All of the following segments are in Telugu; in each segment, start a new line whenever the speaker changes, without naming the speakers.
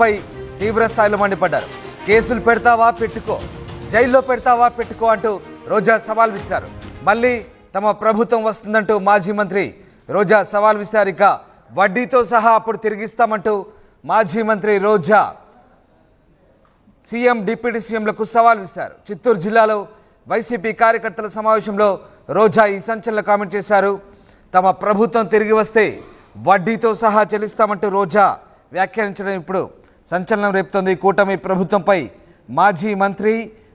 పై తీవ్ర స్థాయిలో మండిపడ్డారు. కేసులు పెడతావా పెట్టుకో, జైల్లో పెడతావా పెట్టుకో అంటూ రోజా సవాల్ విసిరారు. మళ్ళీ తమ ప్రభుత్వం వస్తుందంటూ మాజీ మంత్రి రోజా సవాల్ విసిరారు. ఇక వడ్డీతో సహా అప్పుడు తిరిగిస్తామంటూ మాజీ మంత్రి రోజా సీఎం డిప్యూటీ సీఎంలకు సవాల్ విసిరారు. చిత్తూరు జిల్లాలో వైసీపీ కార్యకర్తల సమావేశంలో రోజా ఈ సంచలన కామెంట్ చేశారు. తమ ప్రభుత్వం తిరిగి వస్తే వడ్డీతో సహా చెల్లిస్తామంటూ రోజా వ్యాఖ్యానించడం ఇప్పుడు సంచలనం రేపుతోంది. కూటమి ప్రభుత్వంపై మాజీ మంత్రి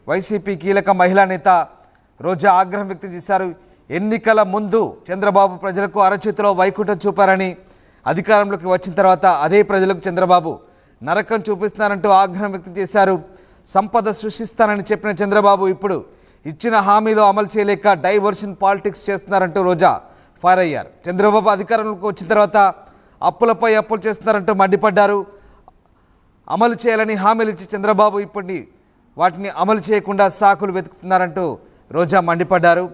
వైసీపీ కీలక మహిళా నేత రోజా ఆగ్రహం వ్యక్తం చేశారు. ఎన్నికల ముందు చంద్రబాబు ప్రజలకు అరచేతిలో వైకుంఠం చూపారని, అధికారంలోకి వచ్చిన తర్వాత అదే ప్రజలకు చంద్రబాబు నరకం చూపిస్తున్నారంటూ ఆగ్రహం వ్యక్తం చేశారు. సంపద సృష్టిస్తానని చెప్పిన చంద్రబాబు ఇప్పుడు ఇచ్చిన హామీలు అమలు చేయలేక డైవర్షన్ పాలిటిక్స్ చేస్తున్నారంటూ రోజా ఫైర్ అయ్యారు. చంద్రబాబు అధికారంలోకి వచ్చిన తర్వాత అప్పులపై అప్పులు చేస్తున్నారంటూ మండిపడ్డారు. అమలు చేయాలని హామీలు ఇచ్చి చంద్రబాబు ఇప్పటి వాటిని అమలు చేయకుండా సాకులు వెతుకుతున్నారంటూ రోజా మండిపడ్డారు.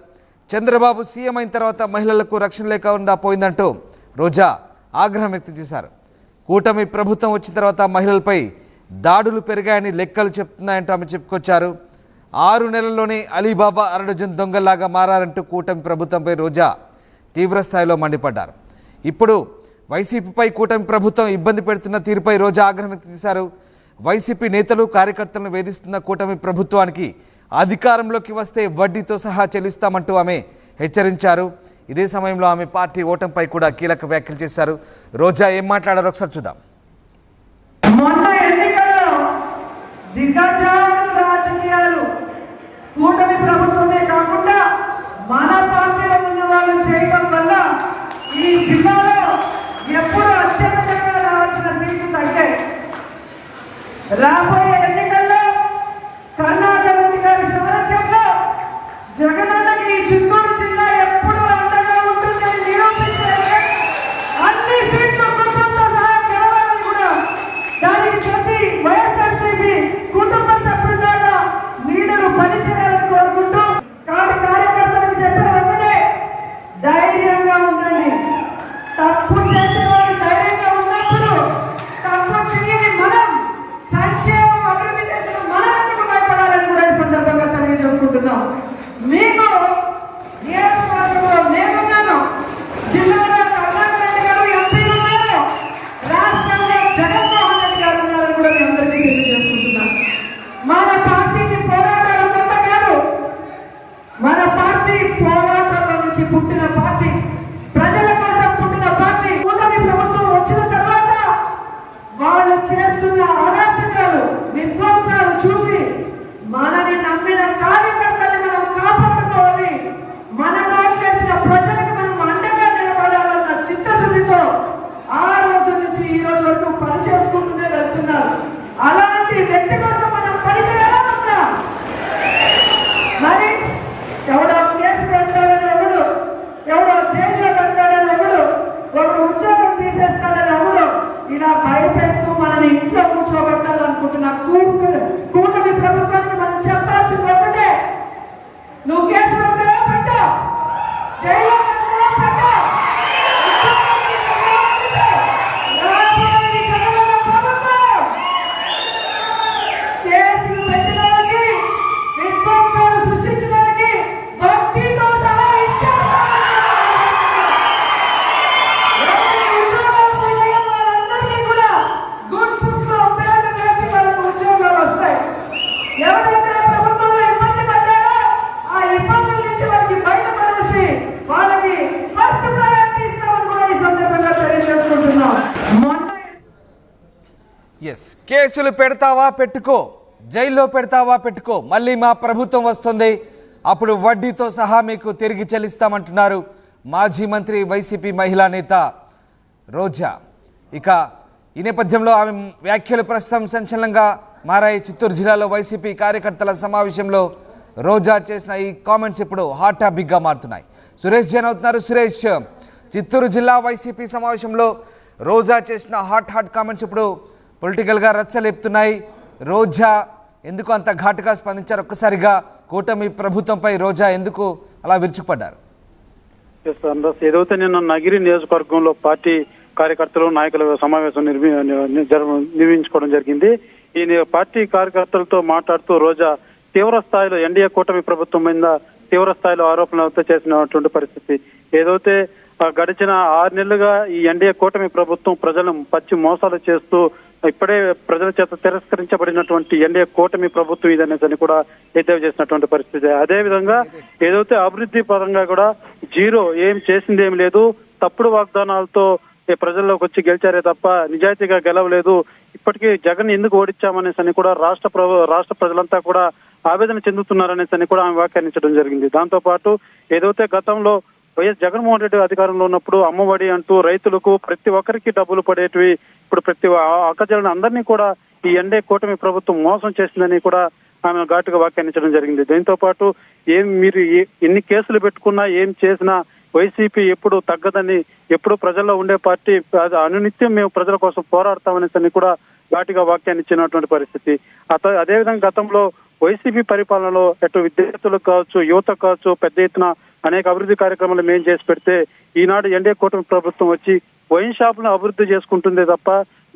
చంద్రబాబు సీఎం అయిన తర్వాత మహిళలకు రక్షణ లేకుండా పోయిందంటూ రోజా ఆగ్రహం వ్యక్తం చేశారు. కూటమి ప్రభుత్వం వచ్చిన తర్వాత మహిళలపై దాడులు పెరిగాయని లెక్కలు చెప్తున్నాయంటూ ఆమె చెప్పుకొచ్చారు. 6 నెలల్లోనే అలీబాబా అరడజన్ దొంగల్లాగా మారారంటూ కూటమి ప్రభుత్వంపై రోజా తీవ్రస్థాయిలో మండిపడ్డారు. ఇప్పుడు వైసీపీపై కూటమి ప్రభుత్వం ఇబ్బంది పెడుతున్న తీరుపై రోజా ఆగ్రహం వ్యక్తం చేశారు. వైసీపీ నేతలు కార్యకర్తలను వేధిస్తున్న కూటమి ప్రభుత్వానికి అధికారంలోకి వస్తే వడ్డీతో సహా చెల్లిస్తామంటూ ఆమె హెచ్చరించారు. ఇదే సమయంలో ఆమె పార్టీ ఓటమిపై కూడా కీలక వ్యాఖ్యలు చేశారు. రోజా ఏం మాట్లాడారో ఒకసారి చూద్దాం.
మొన్న ఎన్నికల్లో దిగజారుడు రాజకీయాలు కూటమి ప్రభుత్వమే కాకుండా మన పార్టీలో ఉన్న వాళ్ళు చేయడం వల్ల ఈ జిల్లాలో ఎప్పుడు అత్యధికంగా రావాల్సిన సీట్లు తగ్గాయి. రాబోయే ఎన్నికల్లో కరుణాకర్ రెడ్డి గారి సారథ్యంలో జగనన్నకి ఈ చిత్తూరు జిల్లా ఎప్పుడు అండగా ఉంటుందని నిరూపించే అన్ని సీట్లు కుటుంబంతో సహా గెలవాలని కూడా దానికి ప్రతి వైఎస్ఆర్సీపీ కుటుంబ సభ్యులాగా లీడరు పనిచేయాలని కోరుకుంటూ కార్యకర్తలకు చెప్పిన వెంటనే ధైర్యంగా ఉండండి. తప్పు చేసిన వారు ధైర్యంగా ఉన్నప్పుడు తప్పు చేయని మనం సంక్షేమం అభివృద్ధి చేసిన మనం ఎందుకు భయపడాలని కూడా ఈ సందర్భంగా తెలియజేసుకుంటున్నాం. మీకు నియోజకవర్గంలో నేనున్నాను, జిల్లాలో కరుణాకర్ రెడ్డి గారు ఎంపీలు ఉన్నారు, రాష్ట్రంలో జగన్మోహన్ రెడ్డి గారు ఉన్నారని కూడా మీ అందరికీ తెలియజేసుకుంటున్నాం. మన పార్టీకి పోరాటాలు కొత్త కాదు. మన పార్టీ పోరాటంలో నుంచి పుట్టిన పార్టీ, ప్రజల కోసం పుట్టిన పార్టీ. కూటమి ప్రభుత్వం వచ్చిన తర్వాత వాళ్ళు చేస్తున్న అరాచకాలు, విధ్వంసాలు చూసి మనని నమ్మిన కార్యకర్తల్ని మనం కాపాడుకోవాలి, మన ఓట్లేసిన ప్రజలకు మనం అండగా నిలబడాలన్న చిత్తశుద్ధితో ఆ రోజు నుంచి ఈ రోజు వరకు పని చేసుకుంటూనే వెళ్తున్నారు. అలాంటి వ్యక్తి కోసం మనం పని చేయాలన్నా మరి ఎవడో కేసు పెడతాడని ఒకడు, ఎవడో జైల్లో పెడతాడని ఒకడు ఉద్యోగం తీసేస్తాడని ఒకడు ఇలా భయపెడుతూ మనని ఇంట్లో కూర్చోబెట్టాలనుకుంటున్న కూటమి ప్రభుత్వానికి మనం చెప్పాల్సింది ఒకటే, నువ్వు కేసు పెడతావా పెట్టు, జైల్లో పెడతావా పెట్టు, రాబోయే జగనన్న ప్రభుత్వం కేసులు పెట్టిన వాళ్ళకి, విధ్వంసాలు సృష్టించిన వాళ్ళకి వడ్డీతో సహా ఇచ్చేస్తామని ఉద్యోగాలు పోయిన వాళ్ళందరికీ కూడా గుడ్ బుక్ లో పేరు వేసి వాళ్ళకు ఉద్యోగాలు వస్తాయి. ఎవరైతే ప్రభుత్వంలో ఇబ్బంది పడ్డారో ఆ ఇబ్బందుల నుంచి వాళ్ళకి బయటపడేసి వాళ్ళకి ఫస్ట్ ప్రయారిటీ ఇస్తామని కూడా ఈ సందర్భంగా తెలియజేసుకుంటున్నాం.
కేసులు పెడతావా పెట్టుకో, జైల్లో పెడతావా పెట్టుకో, మళ్ళీ మా ప్రభుత్వం వస్తుంది, అప్పుడు వడ్డీతో సహా మీకు తిరిగి చెల్లిస్తామంటున్నారు మాజీ మంత్రి వైసీపీ మహిళా నేత రోజా. ఇక ఈ నేపథ్యంలో ఆమె వ్యాఖ్యలు ప్రస్తుతం సంచలనంగా మారాయి. చిత్తూరు జిల్లాలో వైసీపీ కార్యకర్తల సమావేశంలో రోజా చేసిన ఈ కామెంట్స్ ఇప్పుడు హాట్ టాపిక్గా మారుతున్నాయి. సురేష్ జైన్ అవుతున్నారు. సురేష్, చిత్తూరు జిల్లా వైసీపీ సమావేశంలో రోజా చేసిన హాట్ కామెంట్స్ ఇప్పుడు పొలిటికల్గా రచ్చలేపుతున్నాయి. రోజా ఎందుకు అంత ఘాటుగా స్పందించారు? ఒక్కసారిగా కూటమి ప్రభుత్వంపై రోజా ఎందుకు అలా విరుచుకుపడ్డారు?
ఏదైతే నిన్న నగిరి నియోజకవర్గంలో పార్టీ కార్యకర్తలు నాయకుల సమావేశం నిర్వహించుకోవడం జరిగింది. ఈ పార్టీ కార్యకర్తలతో మాట్లాడుతూ రోజా తీవ్ర స్థాయిలో ఎన్డీఏ కూటమి ప్రభుత్వం మీద తీవ్ర స్థాయిలో ఆరోపణలు చేసినటువంటి పరిస్థితి. ఏదైతే గడిచిన 6 నెలలుగా ఈ ఎన్డీఏ కూటమి ప్రభుత్వం ప్రజలను పచ్చి మోసాలు చేస్తూ ఇప్పుడే ప్రజల చేత తిరస్కరించబడినటువంటి ఎన్డీఏ కూటమి ప్రభుత్వం ఇదనేసి కూడా ఎద్దేవా చేసినటువంటి పరిస్థితి. అదే విధంగా ఏదైతే అభివృద్ధి పరంగా కూడా జీరో, ఏం చేసింది ఏం లేదు, తప్పుడు వాగ్దానాలతో ప్రజల్లోకి వచ్చి గెలిచారే తప్ప నిజాయితీగా గెలవలేదు. ఇప్పటికీ జగన్ ఎందుకు ఓడించామనేసి కూడా రాష్ట్ర ప్రజలంతా కూడా ఆవేదన చెందుతున్నారనేసి కూడా ఆమె వ్యాఖ్యానించడం జరిగింది. దాంతో పాటు ఏదైతే గతంలో వైఎస్ జగన్మోహన్ రెడ్డి అధికారంలో ఉన్నప్పుడు అమ్మఒడి అంటూ రైతులకు ప్రతి ఒక్కరికి డబ్బులు పడేటివి, ఇప్పుడు ప్రతి అక్కజలను అందరినీ కూడా ఈ ఎన్డీఏ కూటమి ప్రభుత్వం మోసం చేసిందని కూడా ఆమె ఘాటుగా వ్యాఖ్యానించడం జరిగింది. దీంతో పాటు మీరు ఎన్ని కేసులు పెట్టుకున్నా ఏం చేసినా వైసీపీ ఎప్పుడు తగ్గదని, ఎప్పుడు ప్రజల్లో ఉండే పార్టీ, అనునిత్యం మేము ప్రజల కోసం పోరాడతామనేసి కూడా ఘాటుగా వ్యాఖ్యానించినటువంటి పరిస్థితి. అదేవిధంగా గతంలో వైసీపీ పరిపాలనలో ఎటు విద్యార్థులకు కావచ్చు, యువత కావచ్చు, పెద్ద ఎత్తున అనేక అభివృద్ధి కార్యక్రమాలు మేము చేసి పెడితే ఈనాడు ఎన్డీఏ కూటమి ప్రభుత్వం వచ్చి వైన్ షాపులను అభివృద్ధి చేసుకుంటుందే తప్ప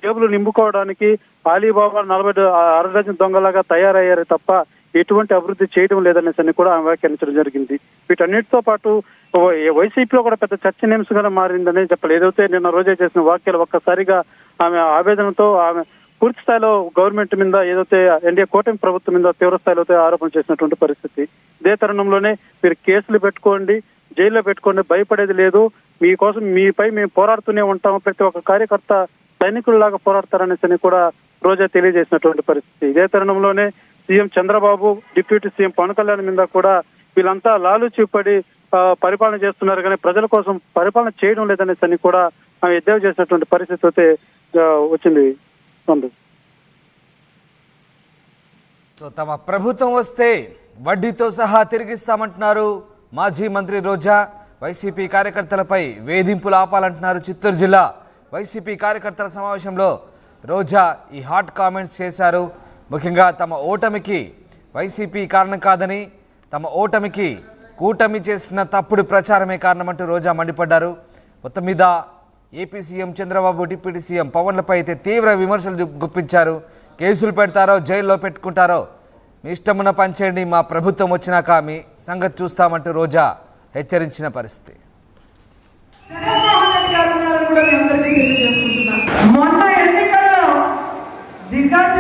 జేబులు నింపుకోవడానికి అలీబాబా 60 డజన్ దొంగలాగా తయారయ్యారే తప్ప ఎటువంటి అభివృద్ధి చేయడం లేదనేసి కూడా ఆమె వ్యాఖ్యానించడం జరిగింది. వీటన్నిటితో పాటు వైసీపీలో కూడా పెద్ద చర్చనీయాంశంగా మారిందని చెప్పాలి. ఏదైతే నిన్న రోజే చేసిన వ్యాఖ్యలు ఒక్కసారిగా ఆమె ఆవేదనతో ఆమె పూర్తి స్థాయిలో గవర్నమెంట్ మీద, ఏదైతే ఎన్డీఏ కూటమి ప్రభుత్వం మీద తీవ్ర స్థాయిలో ఆరోపణ చేసినటువంటి పరిస్థితి. ఇదే తరుణంలోనే మీరు కేసులు పెట్టుకోండి, జైల్లో పెట్టుకోండి, భయపడేది లేదు, మీకోసం మీపై మేము పోరాడుతూనే ఉంటాము, ప్రతి ఒక్క కార్యకర్త సైనికుల్లాగా పోరాడతారనేసి కూడా రోజా తెలియజేసినటువంటి పరిస్థితి. ఇదే తరుణంలోనే CM Chandrababu, deputy CM Pawan Kalyan మీద కూడా వీళ్ళంతా లాలూచిపడి పరిపాలన చేస్తున్నారు కానీ ప్రజల కోసం పరిపాలన చేయడం లేదనేసి కూడా ఆమె ఎద్దేవా చేసినటువంటి పరిస్థితి అయితే వచ్చింది.
సో తమ ప్రభుత్వం వస్తే వడ్డీతో సహా తిరిగిస్తామంటున్నారు మాజీ మంత్రి రోజా. వైసీపీ కార్యకర్తలపై వేధింపులు ఆపాలంటున్నారు. చిత్తూరు జిల్లా వైసీపీ కార్యకర్తల సమావేశంలో రోజా ఈ హాట్ కామెంట్స్ చేశారు. ముఖ్యంగా తమ ఓటమికి వైసీపీ కారణం కాదని, తమ ఓటమికి కూటమి చేసిన తప్పుడు ప్రచారమే కారణమంటూ రోజా మండిపడ్డారు. మొత్తం మీద AP CM Chandrababu, deputy CM పవన్లపై అయితే తీవ్ర విమర్శలు గుప్పించారు. కేసులు పెడతారో జైల్లో పెట్టుకుంటారో మీ ఇష్టమున్న పనిచేయండి, మా ప్రభుత్వం వచ్చినాక మీ సంగతి చూస్తామంటూ రోజా హెచ్చరించిన పరిస్థితి.
మొన్న ఎన్నికల్లో దిగ్గజ